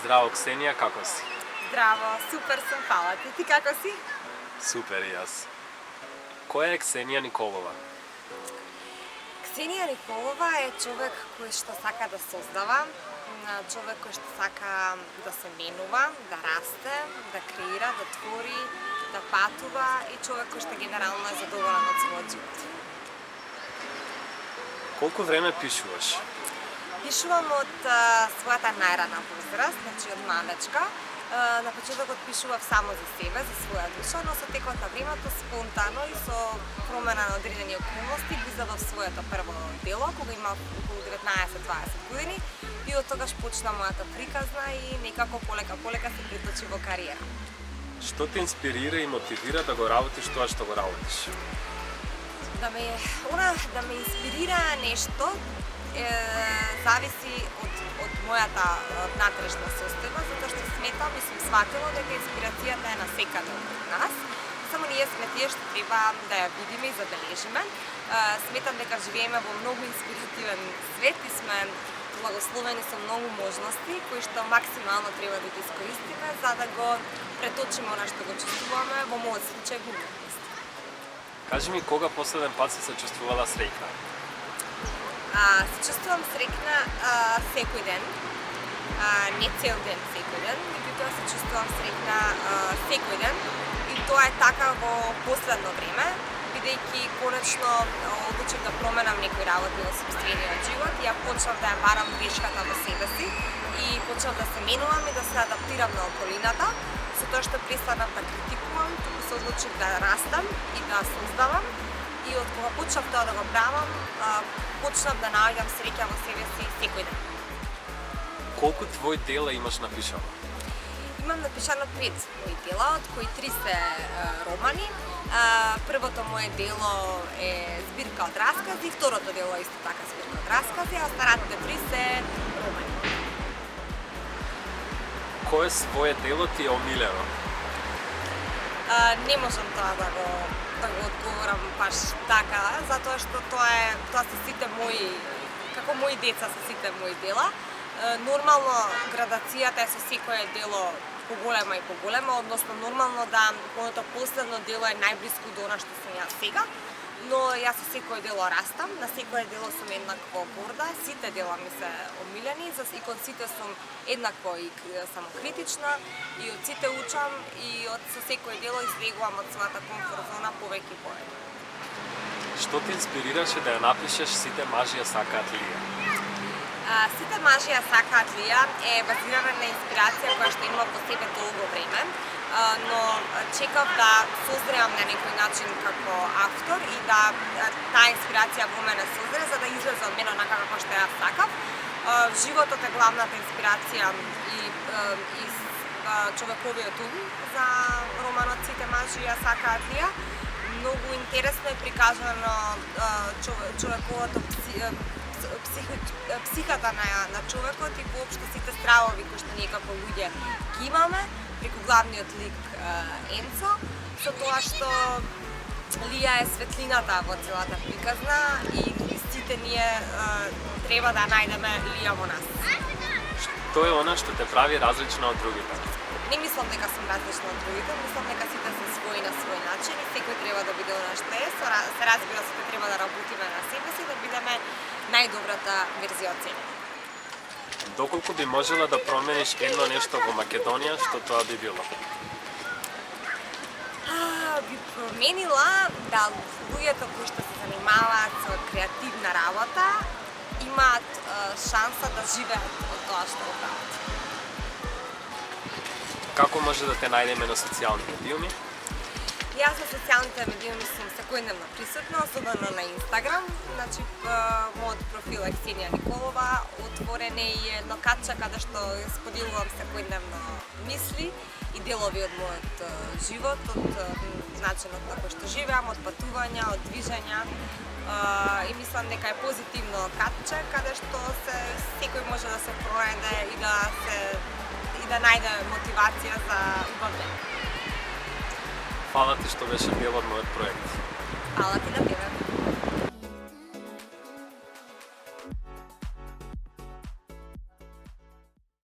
Здраво, Ксенија, како си? Здраво, супер сум, фала ти. Ти како си? Супер и јас. Која е Ксенија Николова? Ксенија Николова е човек кој што сака да создава, човек кој што сака да се менува, да расте, да креира, да твори, да патува и човек кој што генерално е задоволен од својот живот. Колку време пишуваш? Пишувам од својата најрана возраст, значи од малечка. На почетокот пишував само за себе, за своја душа, но со текот на времето спонтано и со промена на одредени околности го издадов своето прво дело кога имав околу 19-20 години и од тогаш почна мојата приказна и некако полека се преточи во кариера. Што те инспирира и мотивира да го работиш тоа што го работиш? Да ме инспирира нешто зависи од мојата внатрешна состојба, затоа што сметам и сум сватила дека инспирацијата е насекаде околу нас. Само ние сме тие што треба да ја видиме и забележиме. Сметам дека живееме во многу инспиративен свет и сме благословени со многу можности кои што максимално треба да ги искористиме за да го преточиме она што го чувствуваме, во мојот случај во уметност. Кажи ми кога последен пат си се чувствувала среќна? Се чувствувам среќна секој ден, не цел ден секој ден, меѓутоа се чувствувам среќна секој ден и тоа е така во последно време, бидејќи конечно одлучив да променам некои работи во сопствениот живот, ја почнав да ја барам грешката во себе си и почнав да се менувам и да се адаптирам на околината, со тоа што престанав да критикувам, туку се одлучив да растам и да создавам. И од кога почнав тоа да го правам, почнав да наоѓам среќа во себе си секој ден. Колку твои дела имаш напишано? Имам напишано 5 мои дела, од кои 3 се романи. Првото мое дело е збирка од раскази, второто дело е исто така збирка од раскази, а останатите 3 се романи. Кое своје дело ти е омилено? Не можам тоа да го одговорам баш така, затоа што тоа се сите мои, како мои деца се сите мои дела. Нормално градацијата е со секое дело поголема и поголема, односно нормално да моето последно дело е најблиску до она што сум јас сега, но јас со секое дело растам, на секое дело сум еднакво горда, сите дела ми се омилени, и кон сите сум еднакво и самокритична и од сите учам и со секое дело излегувам од својата комфорт зона повеќе и повеќе. Што те инспирираше да ја напишеш Сите мажи ја сакаат Лија? Сите мажи ја сакаат Лија е базирана на инспирација која што имам по себе долго време, но чекав да созреам на некој начин како автор и да таа инспирација во мене созре за да излезе од мене онака како што јас сакав. Животот е главната инспирација и човековиот ум за романот Сите мажи ја сакаат Лија. Многу интересно е прикажано човековото психата на човекот и воопшто сите стравови кои што ние како луѓе ги имаме преку главниот лик Енцо, со тоа што Лија е светлината во целата приказна и сите ние треба да најдеме Лија во нас. Што е она што те прави различна од другите? Не мислам дека сум различна од другите, мислам дека сите се своји на свој начин и секој треба да биде она што е. Се разбира, сите треба да работиме на себе си, да бидеме најдобрата верзија од себе. Доколку би можела да промениш едно нешто во Македонија, што тоа би било? Би променила да луѓето кои што се занимаваат со креативна работа имаат шанса да живеат од тоа што го прават. Како може да те најдеме на социјални медиуми? Јас на социјалните медиуми сум секојдневно присутна, особено на Инстаграм. Значи, мојот профил е Ксенија Николова, отворен е и едно катче каде што споделувам секојдневно мисли и делови од мојот живот, од начинот на кој што живеам, од патувања, од движења. И мислам дека е позитивно катче каде што секој може да се пронајде и да најде мотивација за убав ден. Фала ти што беше дел од мојот проект. Фала ти на тебе.